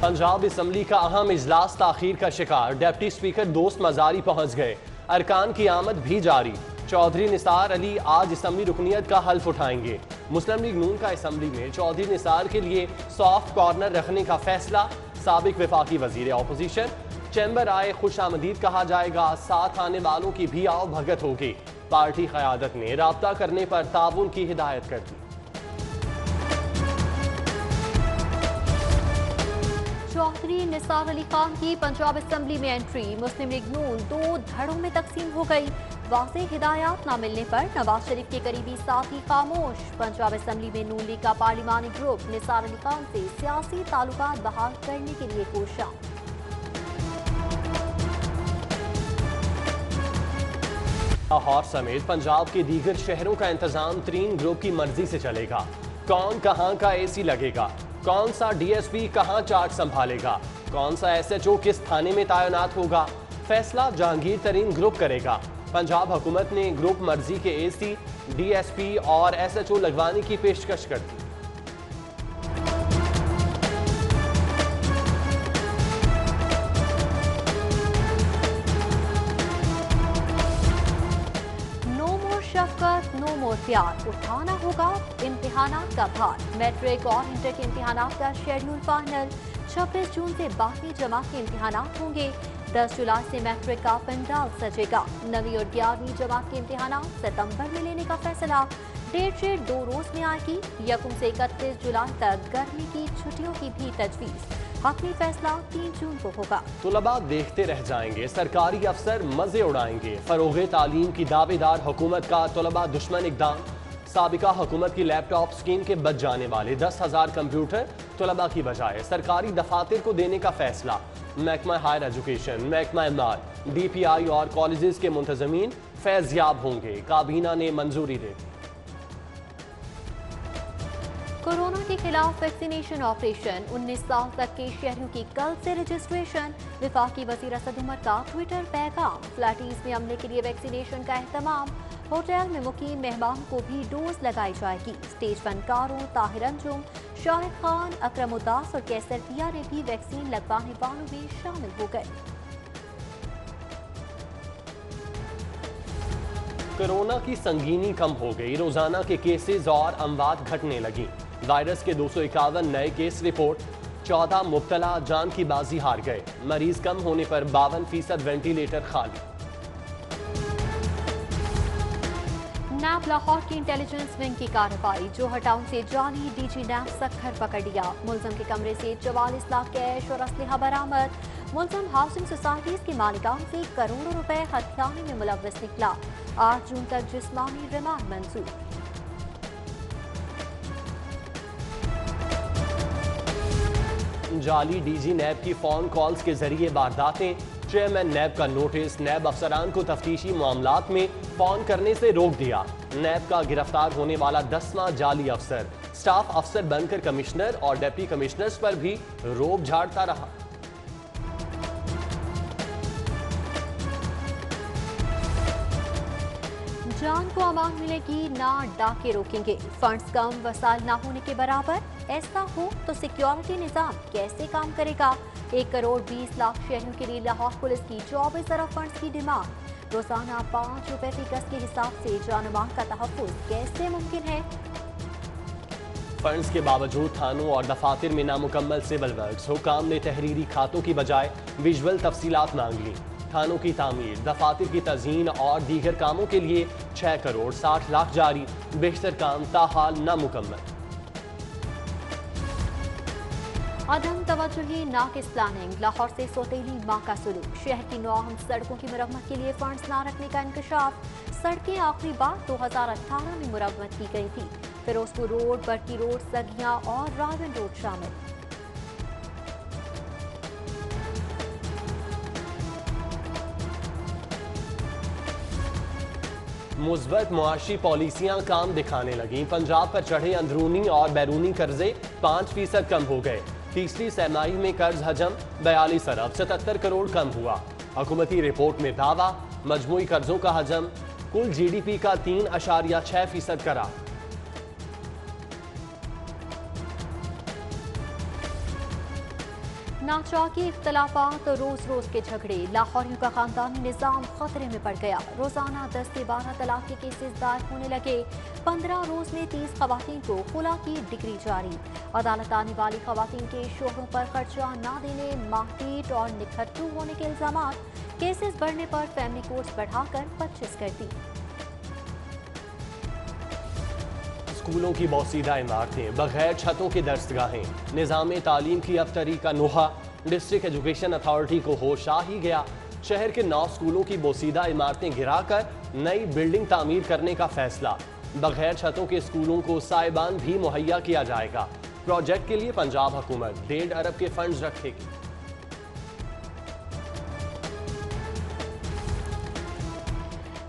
Punjab assembly का अहम इजलास ताखीर का शिकार, डिप्टी स्पीकर दोस्त मजारी पहुंच गए। अरकान की आमद भी जारी। चौधरी निसार अली आज असम्बली रुकनीत का हल्फ उठाएंगे। मुस्लिम लीग नून का असम्बली में चौधरी निसार के लिए सॉफ्ट कॉर्नर रखने का फैसला। साबिक वफाकी वजीर अपोजिशन चैम्बर आए खुश आमदीद कहा जाएगा। साथ आने वालों की भी आओ भगत होगी। पार्टी क़यादत ने राब्ता करने पर ताउन की हिदायत कर दी। चौधरी निसार अली खान की पंजाब असम्बली में एंट्री। मुस्लिम लीग नून दो धड़ों में तकसीम हो गई। वाज़ेह हिदायत न मिलने पर नवाज शरीफ के करीबी साथी खामोश। पंजाब असम्बली में नून लीग का पार्लिमानी ग्रुप निसार अली खान से सियासी ताल्लुकात बहाल करने के लिए कोशिश। लाहौर समेत पंजाब के दीगर शहरों का इंतजाम तरीन ग्रुप की मर्जी से चलेगा। कौन कहां का एसी लगेगा, कौन सा डीएसपी कहां चार्ज संभालेगा, कौन सा एसएचओ किस थाने में तैनात होगा, फैसला जहांगीर तरीन ग्रुप करेगा। पंजाब हुकूमत ने ग्रुप मर्जी के एसी, डीएसपी और एसएचओ लगवाने की पेशकश कर दी। शफकत नो मोर प्यार, उठाना होगा इम्तिहानात का भार। मैट्रिक और इंटर के इम्तिहानात का शेड्यूल फाइनल। 26 जून से बाकी जमात के इम्तिहानात होंगे। 10 जुलाई से मैट्रिक का पंडाल सजेगा। 9वीं और 11वीं जमात के इम्तिहानात सितंबर में लेने का फैसला। डेट शीट 2 रोज में आएगी। 1 से 31 जुलाई तक गर्मी की छुट्टियों की भी तजवीज़। हकमी फैसला 3 जून को होगा। तुलबा देखते रह जाएंगे, सरकारी अफसर मजे उड़ाएंगे। फरोगे तालीम की दावेदार हुकूमत का तुलबा दुश्मन इकदाम। साबिका हुकूमत की लैपटॉप स्कीम के बच जाने वाले 10,000 कंप्यूटर तुलबा की बजाय सरकारी दफातर को देने का फैसला। महकमा हायर एजुकेशन, महकमा इमदाद, DPI और कॉलेजेस के मुंतजमीन फैज़याब होंगे। काबीना ने मंजूरी दे दी। कोरोना के खिलाफ वैक्सीनेशन ऑपरेशन। 19 साल तक के शहरियों की कल से रजिस्ट्रेशन। वफाकी वज़ीर असद उमर का ट्विटर पैगाम। फ्लैटीज में अमले के लिए वैक्सीनेशन का एहतमाम। होटल में मुकीम मेहमानों को भी डोज लगाई जाएगी। स्टेज फनकारों ताहिर अंजुम, शाहिद खान, अकरम उद्दास और कैसर पिया ने भी वैक्सीन लगवाने वालों में शामिल हो गए। कोरोना की संगीनी कम हो गई। रोजाना के केसेस और अमवात घटने लगी। वायरस के 251 नए केस रिपोर्ट। 14 मुब्तला जान की बाजी हार गए। मरीज कम होने पर 52% वेंटिलेटर खाली। नैब लाहौर की इंटेलिजेंस विंग की कार्रवाई। जोहर टाउन से जाली DG नैब सखर पकड़ लिया। मुलजम के कमरे से 44 लाख कैश और असलहा बरामद। मुलजम हाउसिंग सोसाइटीज के मालिकान से करोड़ों रुपए हथियाने में मुलव्वस निकला। 8 जून तक जिस्मानी रिमांड मंजूर। जाली DG नैब की फोन कॉल्स के जरिए वारदातें। चेयरमैन नैब का नोटिस। नैब अफसरान को तफ्तीशी मामलात में फोन करने से रोक दिया। नैब का गिरफ्तार होने वाला 10वां जाली अफसर स्टाफ अफसर बनकर कमिश्नर और डिप्टी कमिश्नर्स पर भी रोब झाड़ता रहा। जान को अमान मिलेगी ना डाके रोकेंगे। फंड्स कम वसाइल ना होने के बराबर। ऐसा हो तो सिक्योरिटी निजाम कैसे काम करेगा। 1 करोड़ 20 लाख शहरियों के लिए लाहौर पुलिस की 24 अरब फंड्स की डिमांड। रोजाना 5 रुपए फी गज के हिसाब से जानमाल का तहफ़्फ़ुज़ कैसे मुमकिन है। फंड्स के बावजूद थानों और दफातर में नामुकम्मल सिविल वर्क्स। हुकाम ने तहरीरी खातों की बजाय विजुअल तफसीलात मांग ली। थानों की तामीर, दफातर की तज़ीन और दीगर कामों के लिए 6 करोड़ 60 लाख जारी। बेशतर काम ताहाल नामुकम्मल। अदम तवज्जुही नाकिस प्लानिंग। लाहौर से सोतेली माँ का सुलूक। शहर की 9 अहम सड़कों की मुरम्मत के लिए फंड्स ना रखने का इंकशाफ। सड़कें आखिरी बार 2018 में मुरम्मत की गई थी। फिरोजपुर रोड, बट्टी रोड, सगियां और रावन रोड शामिल। मुस्बत मुआशी पॉलिसियां काम दिखाने लगी। पंजाब पर चढ़े अंदरूनी और बैरूनी कर्जे 5% कम हो गए। तीसरी सरमाही में कर्ज हजम 42 अरब 77 करोड़ कम हुआ। हुकूमती रिपोर्ट में दावा मजमूई कर्जों का हजम कुल GDP का 3.6% करा। नाचौकी इख्तलाफात और रोज रोज के झगड़े, लाहौरियों का खानदानी निजाम खतरे में पड़ गया। रोजाना 10 से 12 तलाक के केसेस दायर होने लगे। 15 रोज में 30 खवातीन को खुला की डिग्री जारी। अदालत आने वाली खवातीन के शोहरों पर खर्चा न देने, मारपीट और निखट्टू होने के इल्जाम। केसेस बढ़ने पर फैमिली कोर्ट्स बढ़ाकर 25 कर दी। स्कूलों की बोसीदा इमारतें, बगैर छतों के दरसगाहें, निज़ाम तालीम की अब तरीका नुहा। डिस्ट्रिक्ट एजुकेशन अथॉरिटी को होश आ ही गया। शहर के 9 स्कूलों की बोसीदा इमारतें गिराकर नई बिल्डिंग तामीर करने का फैसला। बगैर छतों के स्कूलों को साइबान भी मुहैया किया जाएगा। प्रोजेक्ट के लिए पंजाब हुकूमत 1.5 अरब के फंड्स रखेगी।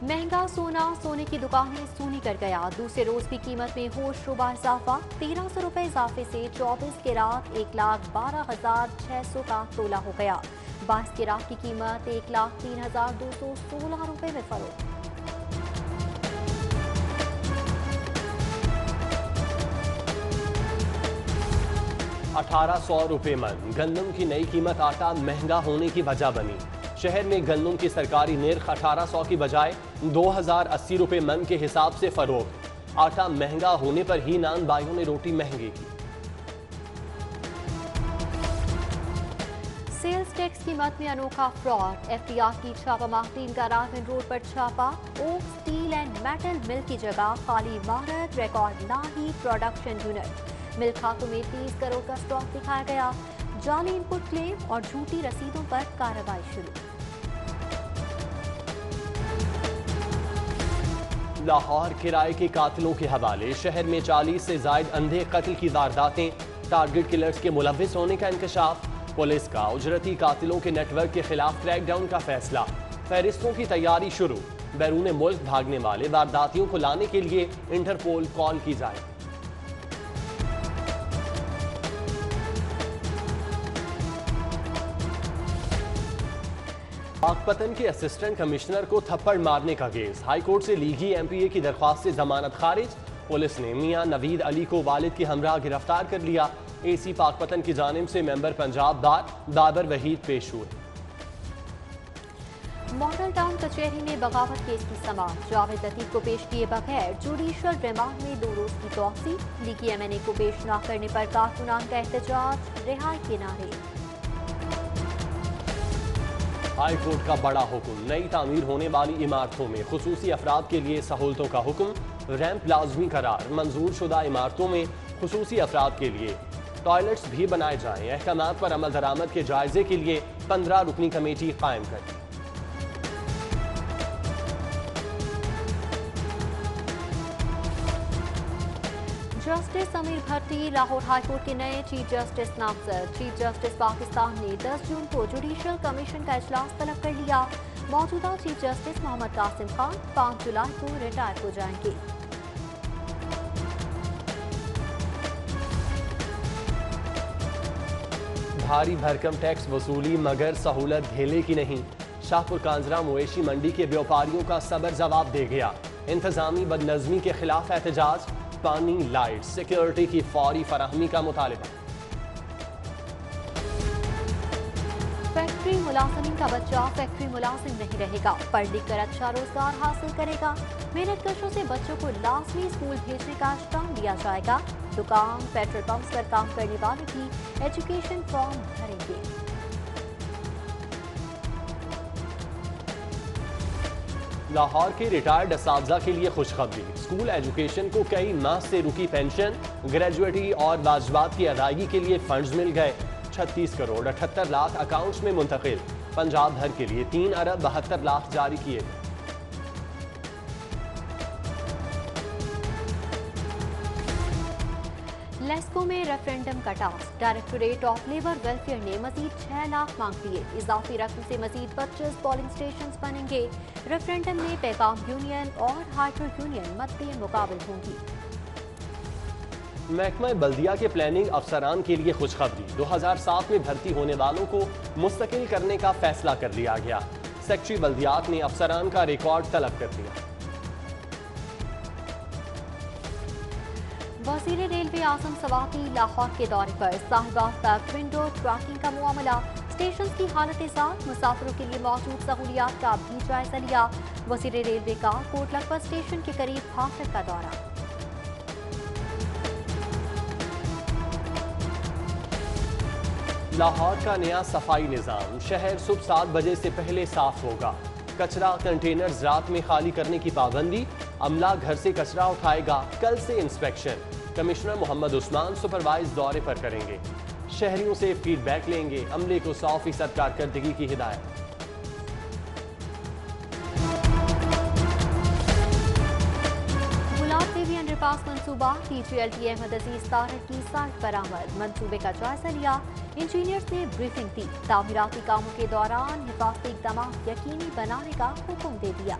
महंगा सोना, सोने की दुकानें सूनी कर गया। दूसरे रोज भी कीमत में होशरुबा इजाफा। 1300 रुपए इजाफे से 24 कैरात 1,12,600 का तोला हो गया। 22 कैरात की कीमत 1,03,216 रुपए में फरोख्त। ₹1,800 मन। गंदम की नई कीमत आटा महंगा होने की वजह बनी। शहर में गंदम की सरकारी निर्ख 1800 की बजाय 2080 रुपए मन के हिसाब से फरोख्त। आटा महंगा होने पर ही नान बाइयों ने रोटी महंगी की। सेल्स टैक्स की मद में अनोखा फ्रॉड। एफटीआर की छापामारी का रावल रोड पर छापा। ओक स्टील एंड मेटल मिल की जगह खाली इमारत, रिकॉर्ड ना ही प्रोडक्शन यूनिट। मिल खातों में 30 करोड़ का स्टॉक दिखाया गया। जाली इनपुट क्लेम और झूठी रसीदों पर कार्रवाई शुरू। लाहौर किराए के कातिलों के हवाले। शहर में 40 से जायद अंधे कत्ल की वारदातें। टारगेट किलर्स के मुलव्विस होने का इंकशाफ। पुलिस का उजरती कातिलों के नेटवर्क के खिलाफ क्रैकडाउन का फैसला। फहरिस्तों की तैयारी शुरू। बैरून मुल्क भागने वाले वारदातियों को लाने के लिए इंटरपोल कॉल की जाए। पाकपतन के असिस्टेंट कमिश्नर को थप्पड़ मारने का केस। हाईकोर्ट से लीगी एमपीए की दरख्वास्त से जमानत खारिज। पुलिस ने मियां नवीद अली को वालिद के हमरा गिरफ्तार कर लिया। एसी पाकपतन की जानिब से मेंबर पंजाब बाबर वहीद पेश हुए। मॉडल टाउन कचहरी में बगावत केस की समाअत। जावेद लतीफ को पेश किए बगैर जुडिशल रिमांड में 2 रोज की तौसी। लीगी एमएनए को पेश न करने पर कारकुनान का एहतजाज, रिहाई के नारे। हाई कोर्ट का बड़ा हुक्म। नई तामीर होने वाली इमारतों में खुसूसी अफराद के लिए सहूलतों का हुक्म। रैंप लाजमी करार। मंजूर शुदा इमारतों में खुसूसी अफराद के लिए टॉयलेट्स भी बनाए जाएं। अहकामात पर अमल दरामद के जायजे के लिए 15 रुकनी कमेटी कायम कर दी। जस्टिस समीर भट्टी लाहौर हाईकोर्ट के नए चीफ जस्टिस नामजद। चीफ जस्टिस पाकिस्तान ने 10 जून को जुडिशल कमीशन का इजलास तलब कर लिया। मौजूदा चीफ जस्टिस मोहम्मद कासिम खान 5 जुलाई को रिटायर हो जाएंगे। भारी भरकम टैक्स वसूली मगर सहूलत धेले की नहीं। शाहपुर कांजरा मवेशी मंडी के व्यापारियों का सबर जवाब दे गया। इंतजामी बदनजमी के खिलाफ एहतजाज। पानी, लाइट, सिक्योरिटी की फौरी फराहमी का मुतालिबा। फैक्ट्री मुलाजिम का बच्चा फैक्ट्री मुलाजिम नहीं रहेगा। पढ़ लिख कर अच्छा रोजगार हासिल करेगा। मेहनत कशों से बच्चों को लाजमी स्कूल भेजने का इंतजाम दिया जाएगा। दुकान, पेट्रोल पंप पर काम करने वाले भी एजुकेशन फॉर्म भरेंगे। लाहौर के रिटायर्ड असातिज़ा के लिए खुशखबरी। स्कूल एजुकेशन को कई माह से रुकी पेंशन, ग्रेजुएटी और वाजबात की अदायगी के लिए फंड्स मिल गए। 36 करोड़ 78 लाख अकाउंट्स में मुंतकिल। पंजाब भर के लिए 3 अरब 72 लाख जारी किए गए। लेस्को में रेफरेंडम का task. Directorate of labour welfare ने मजीद 6 लाख मांग दिए। इजाफी रकम से मजीद 25 पोलिंग स्टेशन बनेंगे। रेफरेंडम में पैगाम यूनियन और हाइड्रो यूनियन मद्दे मुकाबल होंगी। महकमा बल्दिया के प्लानिंग अफसरान के लिए खुशखबरी। 2007 में भर्ती होने वालों को मुस्तकिल करने का फैसला कर लिया गया। सेक्रेटरी बल्दियात ने अफसरान का रिकॉर्ड तलब कर दिया। वज़ीर रेलवे आजम सवाती लाहौर के दौरे पर। साहिबाग तक विंडो ट्रैकिंग का मामला, स्टेशन की हालत साथ मुसाफिरों के लिए मौजूद सहूलियात का भी जायजा लिया। वज़ीर रेलवे का कोट लखपत स्टेशन के करीब फाटक का दौरा। लाहौर का नया सफाई निज़ाम, शहर सुबह 7 बजे से पहले साफ होगा। कचरा कंटेनर्स रात में खाली करने की पाबंदी, अमला घर से कचरा उठाएगा। कल से inspection, commissioner Mohammad Usman supervise दौरे पर करेंगे। शहरियों से फीडबैक लेंगे, अमले को 100% कारकर्दगी की हिदायत। गुलाब देवी अंडरपास मंसूबा, TGLT अहमद अजीज तारक की साइट बरामद। मंसूबे का जायजा लिया, इंजीनियर्स ने ब्रीफिंग दी। तामीराती कामों के दौरान हिफाजती इकदाम यकीनी बनाने का हुक्म दे दिया।